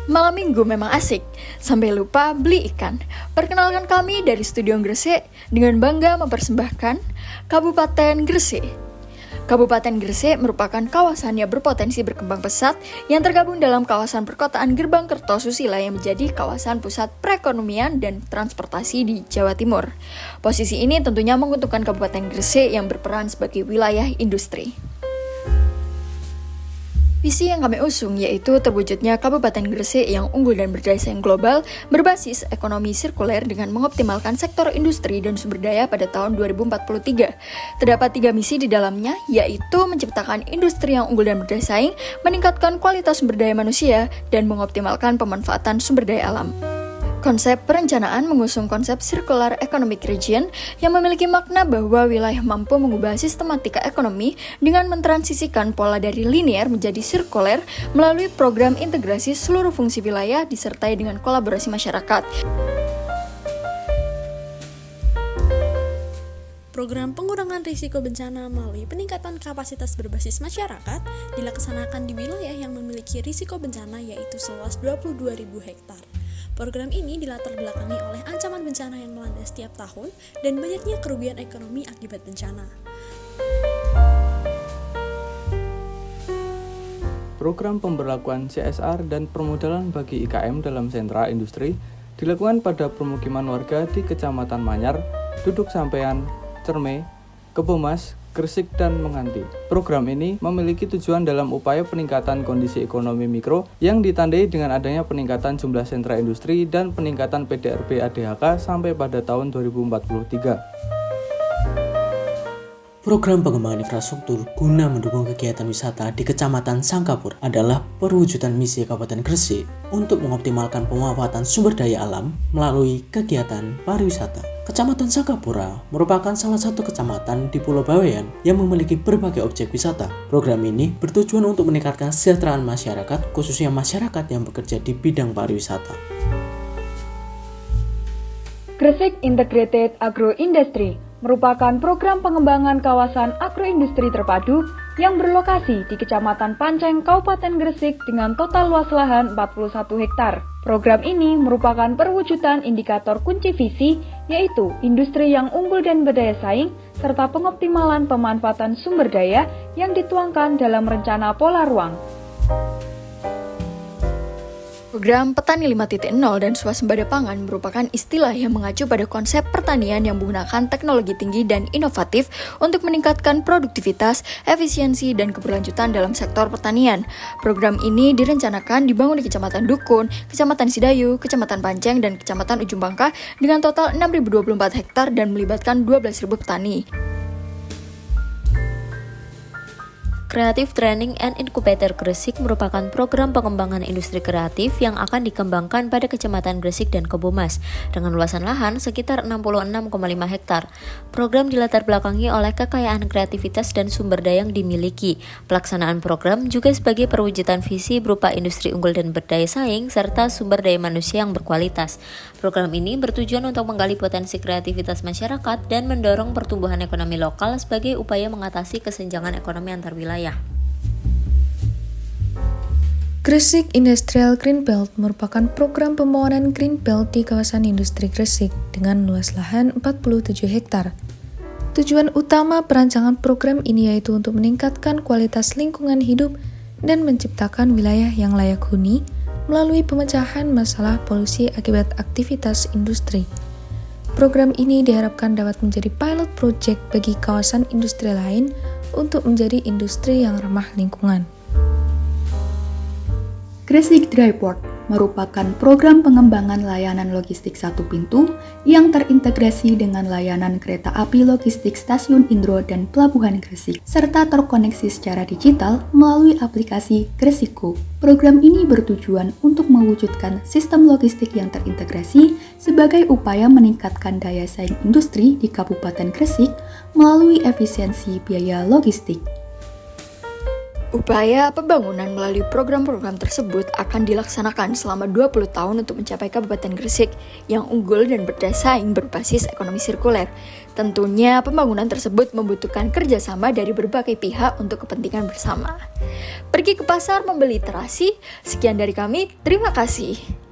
Malam minggu memang asik, sampai lupa beli ikan. Perkenalkan kami dari Studio Gresik dengan bangga mempersembahkan Kabupaten Gresik. Kabupaten Gresik merupakan kawasan yang berpotensi berkembang pesat yang tergabung dalam kawasan perkotaan Gerbang Kertosusila yang menjadi kawasan pusat perekonomian dan transportasi di Jawa Timur. Posisi ini tentunya menguntungkan Kabupaten Gresik yang berperan sebagai wilayah industri. Visi yang kami usung yaitu terwujudnya Kabupaten Gresik yang unggul dan berdaya saing global berbasis ekonomi sirkuler dengan mengoptimalkan sektor industri dan sumber daya pada tahun 2043. Terdapat 3 misi di dalamnya, yaitu menciptakan industri yang unggul dan berdaya saing, meningkatkan kualitas sumber daya manusia, dan mengoptimalkan pemanfaatan sumber daya alam. Konsep perencanaan mengusung konsep Circular Economic Region yang memiliki makna bahwa wilayah mampu mengubah sistematika ekonomi dengan mentransisikan pola dari linear menjadi sirkuler melalui program integrasi seluruh fungsi wilayah disertai dengan kolaborasi masyarakat. Program pengurangan risiko bencana melalui peningkatan kapasitas berbasis masyarakat dilaksanakan di wilayah yang memiliki risiko bencana yaitu seluas 22.000 hektar. Program ini dilatar belakangi oleh ancaman bencana yang melanda setiap tahun dan banyaknya kerugian ekonomi akibat bencana. Program pemberlakuan CSR dan permodalan bagi IKM dalam sentra industri dilakukan pada permukiman warga di Kecamatan Manyar, Duduk Sampean, Cerme, Kebomas, Gresik, dan Menganti. Program ini memiliki tujuan dalam upaya peningkatan kondisi ekonomi mikro yang ditandai dengan adanya peningkatan jumlah sentra industri dan peningkatan PDRB ADHK sampai pada tahun 2043. Program pengembangan infrastruktur guna mendukung kegiatan wisata di Kecamatan Sangkapura adalah perwujudan misi Kabupaten Gresik untuk mengoptimalkan pemanfaatan sumber daya alam melalui kegiatan pariwisata. Kecamatan Sangkapura merupakan salah satu kecamatan di Pulau Bawean yang memiliki berbagai objek wisata. Program ini bertujuan untuk meningkatkan kesejahteraan masyarakat, khususnya masyarakat yang bekerja di bidang pariwisata. Gresik Integrated Agro Industry merupakan program pengembangan kawasan agroindustri terpadu yang berlokasi di Kecamatan Panceng, Kabupaten Gresik dengan total luas lahan 41 hektar. Program ini merupakan perwujudan indikator kunci visi, yaitu industri yang unggul dan berdaya saing, serta pengoptimalan pemanfaatan sumber daya yang dituangkan dalam rencana pola ruang. Program Petani 5.0 dan Swasembada Pangan merupakan istilah yang mengacu pada konsep pertanian yang menggunakan teknologi tinggi dan inovatif untuk meningkatkan produktivitas, efisiensi, dan keberlanjutan dalam sektor pertanian. Program ini direncanakan dibangun di Kecamatan Dukun, Kecamatan Sidayu, Kecamatan Panceng, dan Kecamatan Ujung Bangka dengan total 6.024 hektar dan melibatkan 12.000 petani. Creative Training and Incubator Gresik merupakan program pengembangan industri kreatif yang akan dikembangkan pada Kecamatan Gresik dan Kebomas dengan luasan lahan sekitar 66,5 hektar. Program dilatar belakangi oleh kekayaan kreativitas dan sumber daya yang dimiliki. Pelaksanaan program juga sebagai perwujudan visi berupa industri unggul dan berdaya saing serta sumber daya manusia yang berkualitas. Program ini bertujuan untuk menggali potensi kreativitas masyarakat dan mendorong pertumbuhan ekonomi lokal sebagai upaya mengatasi kesenjangan ekonomi antar wilayah. Gresik Industrial Green Belt merupakan program pembangunan Green Belt di kawasan industri Gresik dengan luas lahan 47 hektar. Tujuan utama perancangan program ini yaitu untuk meningkatkan kualitas lingkungan hidup dan menciptakan wilayah yang layak huni melalui pemecahan masalah polusi akibat aktivitas industri. Program ini diharapkan dapat menjadi pilot project bagi kawasan industri lain untuk menjadi industri yang ramah lingkungan. Gresik Dryport merupakan program pengembangan layanan logistik satu pintu yang terintegrasi dengan layanan kereta api logistik Stasiun Indro dan Pelabuhan Gresik, serta terkoneksi secara digital melalui aplikasi Gresikku. Program ini bertujuan untuk mewujudkan sistem logistik yang terintegrasi sebagai upaya meningkatkan daya saing industri di Kabupaten Gresik melalui efisiensi biaya logistik. Upaya pembangunan melalui program-program tersebut akan dilaksanakan selama 20 tahun untuk mencapai Kabupaten Gresik yang unggul dan berdaya saing berbasis ekonomi sirkuler. Tentunya pembangunan tersebut membutuhkan kerjasama dari berbagai pihak untuk kepentingan bersama. Pergi ke pasar membeli terasi. Sekian dari kami, terima kasih.